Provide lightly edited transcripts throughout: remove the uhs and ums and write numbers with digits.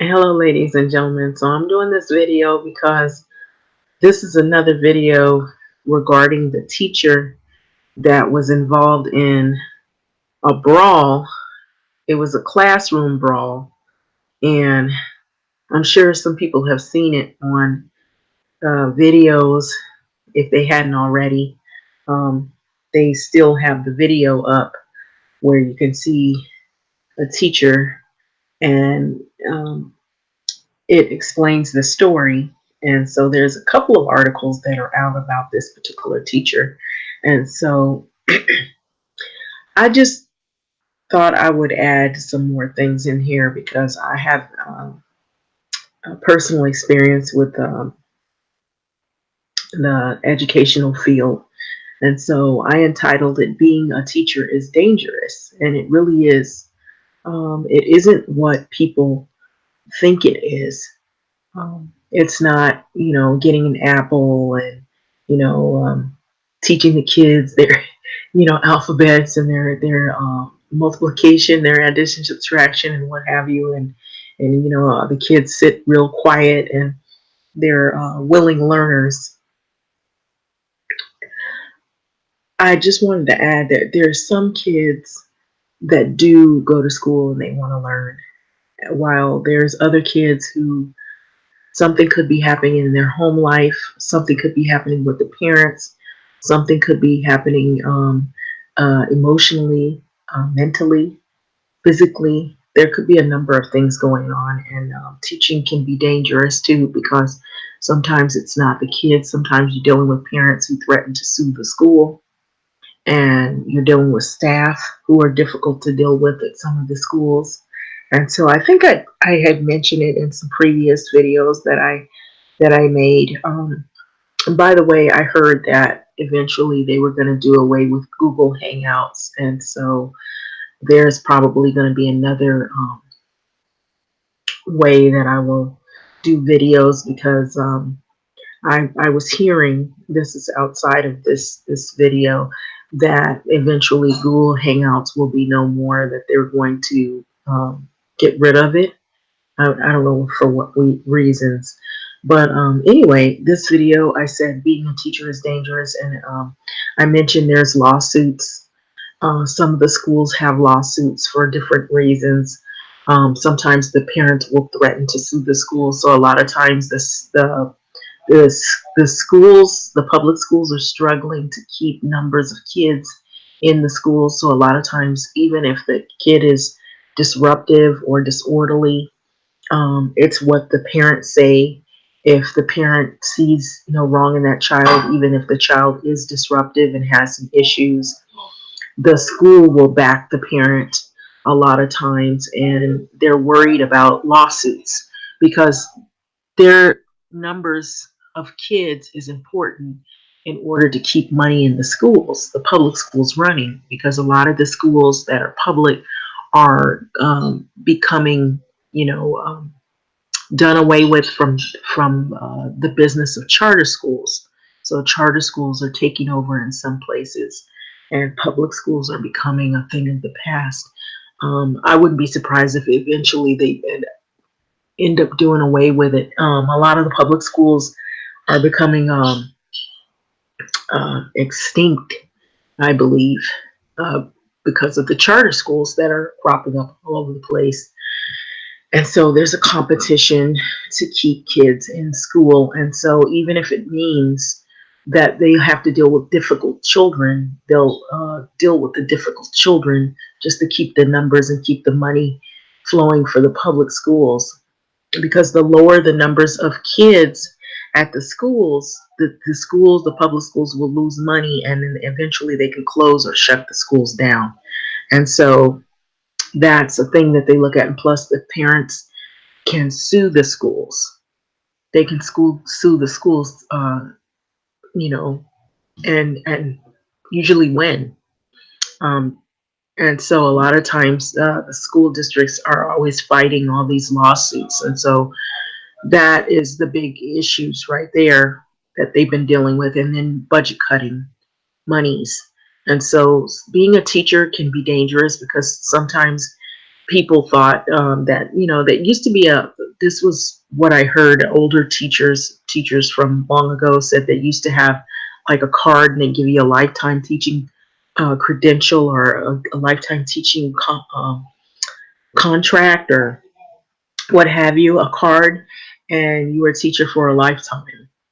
Hello, ladies and gentlemen. So I'm doing this video because this is another video regarding the teacher that was involved in a brawl. It was a classroom brawl, and I'm sure some people have seen it on videos if they hadn't already. Um, they still have the video up where you can see a teacher and it explains the story. And so there's a couple of articles that are out about this particular teacher. And so I just thought I would add some more things in here because I have a personal experience with the educational field. And so I entitled it Being a Teacher is Dangerous. And it really is. It isn't what people think it is. It's not, getting an apple and, you know, um, teaching the kids their, alphabets and their multiplication, their addition, subtraction, and what have you, and the kids sit real quiet and they're willing learners. I just wanted to add that there's some kids that do go to school and they want to learn, while there's other kids who something could be happening in their home life. Something could be happening with the parents. Something could be happening emotionally, mentally, physically. There could be a number of things going on, and teaching can be dangerous too because sometimes it's not the kids. Sometimes you're dealing with parents who threaten to sue the school, and you're dealing with staff who are difficult to deal with at some of the schools. And so I think I had mentioned it in some previous videos that I made. And by the way, I heard that eventually they were going to do away with Google Hangouts, and so there's probably going to be another way that I will do videos because I was hearing, this is outside of this video, that eventually Google Hangouts will be no more, that they're going to get rid of it. I don't know for what reasons. But anyway, this video, I said being a teacher is dangerous, and I mentioned there's lawsuits. Some of the schools have lawsuits for different reasons. Sometimes the parents will threaten to sue the school. So a lot of times the, the schools, the public schools, are struggling to keep numbers of kids in the schools. So a lot of times, even if the kid is disruptive or disorderly, it's what the parents say. If the parent sees no wrong in that child, even if the child is disruptive and has some issues, the school will back the parent a lot of times, and they're worried about lawsuits because their numbers of kids is important in order to keep money in the schools, the public schools running, because a lot of the schools that are public are becoming, you know, done away with from the business of charter schools. So charter schools are taking over in some places, and public schools are becoming a thing of the past. I wouldn't be surprised if eventually they end up doing away with it. A lot of the public schools are becoming extinct, I believe, uh, because of the charter schools that are cropping up all over the place. And so there's a competition to keep kids in school. And so even if it means that they have to deal with difficult children, they'll deal with the difficult children just to keep the numbers and keep the money flowing for the public schools. Because the lower the numbers of kids at the schools, the schools, the public schools will lose money, and then eventually they can close or shut the schools down. And so that's a thing that they look at. And plus, the parents can sue the schools. They can sue the schools, you know, and usually win. Um, and so a lot of times the school districts are always fighting all these lawsuits, and so that is the big issues right there that they've been dealing with, and then budget cutting monies. And so being a teacher can be dangerous because sometimes people thought that, you know, that used to be this was what I heard older teachers from long ago said they used to have like a card and they give you a lifetime teaching credential or a lifetime teaching contract or what have you, a card, and you were a teacher for a lifetime.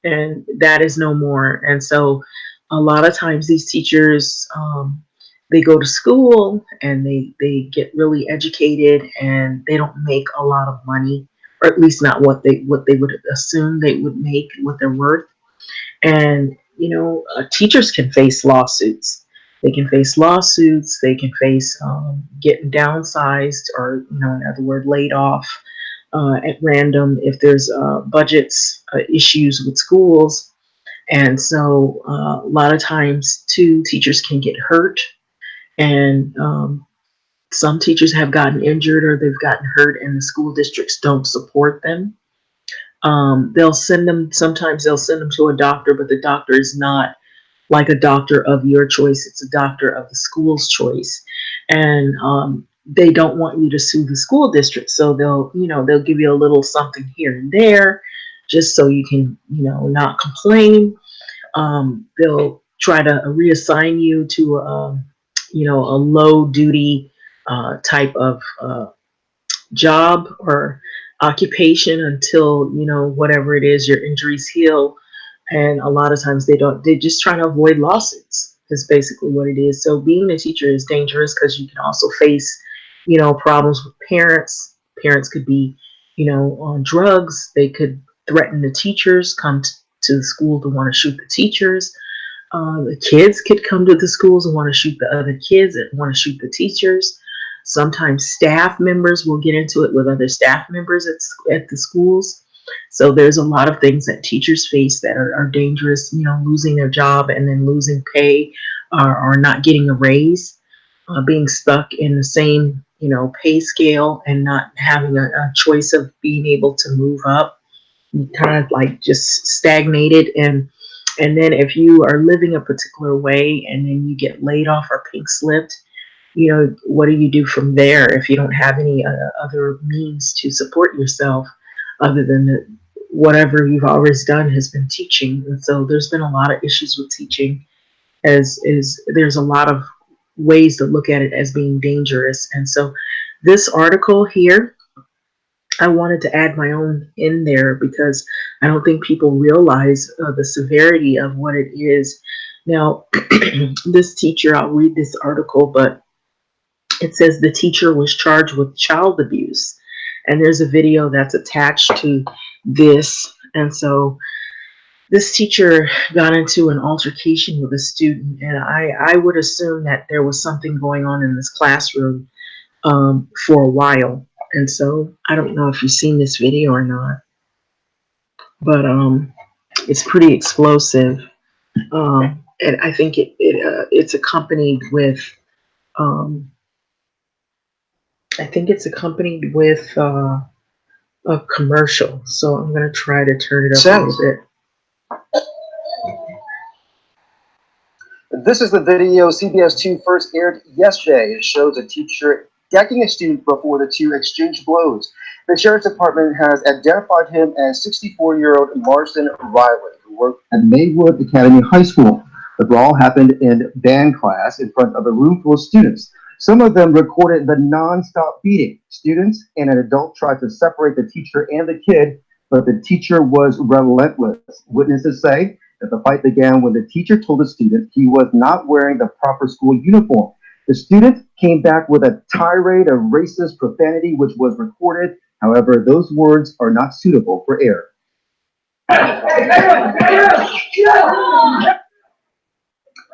And that is no more. And so a lot of times these teachers, they go to school and they get really educated and they don't make a lot of money, or at least not what they would assume they would make, what they're worth. And, you know, teachers can face lawsuits. They can face lawsuits. They can face getting downsized or, you know, in other words, laid off at random if there's budgets issues with schools. And so a lot of times, too, teachers can get hurt. And some teachers have gotten injured or they've gotten hurt, and the school districts don't support them. They'll send them, sometimes they'll send them to a doctor, but the doctor is not like a doctor of your choice, it's a doctor of the school's choice. And they don't want you to sue the school district. So they'll, you know, they'll give you a little something here and there just so you can, you know, not complain. They'll try to reassign you to, you know, a low duty type of job or occupation until, you know, whatever it is, your injuries heal. And a lot of times they don't, they just try to avoid lawsuits is basically what it is. So being a teacher is dangerous because you can also face, you know, problems with parents. Parents could be, you know, on drugs. They could threaten the teachers, come to the school to want to shoot the teachers. The kids could come to the schools and want to shoot the other kids and want to shoot the teachers. Sometimes staff members will get into it with other staff members at the schools. So there's a lot of things that teachers face that are dangerous, you know, losing their job and then losing pay or not getting a raise, being stuck in the same, you know, pay scale and not having a choice of being able to move up, kind of like just stagnated. And then if you are living a particular way and then you get laid off or pink slipped, you know, what do you do from there if you don't have any other means to support yourself other than whatever you've always done has been teaching? And so there's been a lot of issues with teaching, as is there's a lot of ways to look at it as being dangerous. And so this article here, I wanted to add my own in there because I don't think people realize the severity of what it is. Now, this teacher, I'll read this article, but it says the teacher was charged with child abuse. And there's a video that's attached to this. And so this teacher got into an altercation with a student. And I would assume that there was something going on in this classroom for a while. And so I don't know if you've seen this video or not, but it's pretty explosive. And I think it's accompanied with I think it's accompanied with a commercial. So I'm going to try to turn it up a little bit. This is the video CBS 2 first aired yesterday. It shows a teacher decking a student before the two exchange blows. The Sheriff's Department has identified him as 64-year-old Marston Riley, who worked at Maywood Academy High School. The brawl happened in band class in front of a room full of students. Some of them recorded the non-stop beating. Students and an adult tried to separate the teacher and the kid, but the teacher was relentless. Witnesses say that the fight began when the teacher told the student he was not wearing the proper school uniform. The student came back with a tirade of racist profanity, which was recorded. However, those words are not suitable for air.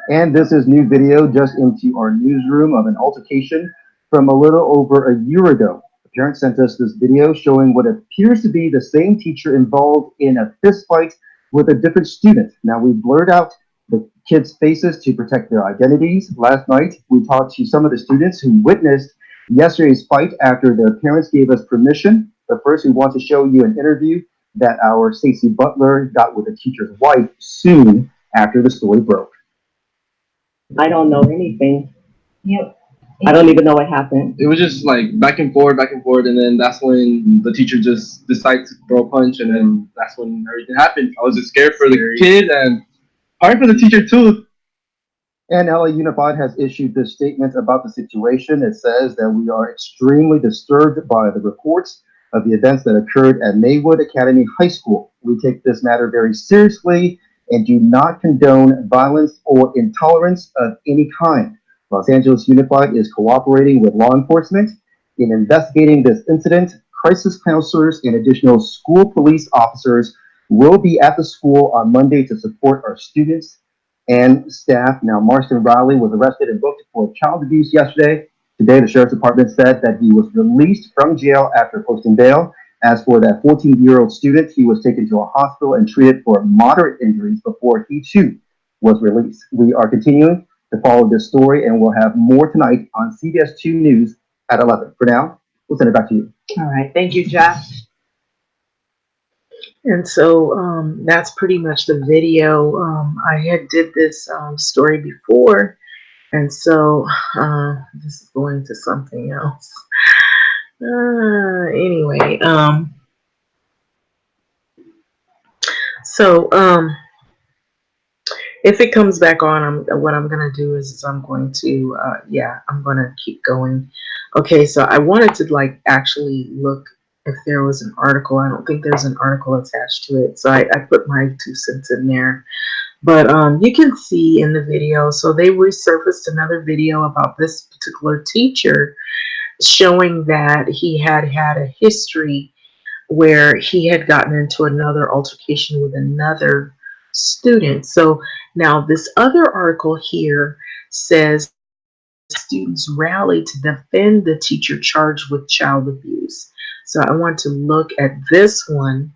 And this is new video just into our newsroom of an altercation from a little over a year ago. A parent sent us this video showing what appears to be the same teacher involved in a fist fight with a different student. Now, we blurred out the kids' faces to protect their identities. Last night, we talked to some of the students who witnessed yesterday's fight after their parents gave us permission. But first, we want to show you an interview that our Stacey Butler got with the teacher's wife soon after the story broke. I don't know anything. Yep. I don't even know what happened. It was just like back and forth, and then that's when the teacher just decided to throw a punch, and then that's when everything happened. I was just scared for the kid and probably for the teacher too. And LA Unified has issued this statement about the situation. It says that we are extremely disturbed by the reports of the events that occurred at Maywood Academy High School. We take this matter very seriously and do not condone violence or intolerance of any kind. Los Angeles Unified is cooperating with law enforcement in investigating this incident. Crisis counselors and additional school police officers will be at the school on Monday to support our students and staff. Now, Marston Riley was arrested and booked for child abuse yesterday. Today, the sheriff's department said that he was released from jail after posting bail. As for that 14-year-old student, he was taken to a hospital and treated for moderate injuries before he too was released. We are continuing to follow this story, and we'll have more tonight on CBS 2 News at 11. For now, we'll send it back to you. All right. Thank you, Jeff. And so that's pretty much the video. I had did this story before, and so this is going to something else. Anyway, so if it comes back on, what I'm gonna do is I'm going to I'm gonna keep going. Okay, so I wanted to like actually look if there was an article. I don't think there's an article attached to it, so I put my 2 cents in there. But you can see in the video, so they resurfaced another video about this particular teacher showing that he had a history where he had gotten into another altercation with another student. So now this other article here says students rallied to defend the teacher charged with child abuse. So I want to look at this one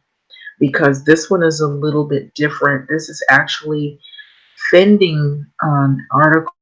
because this one is a little bit different. This is actually defending article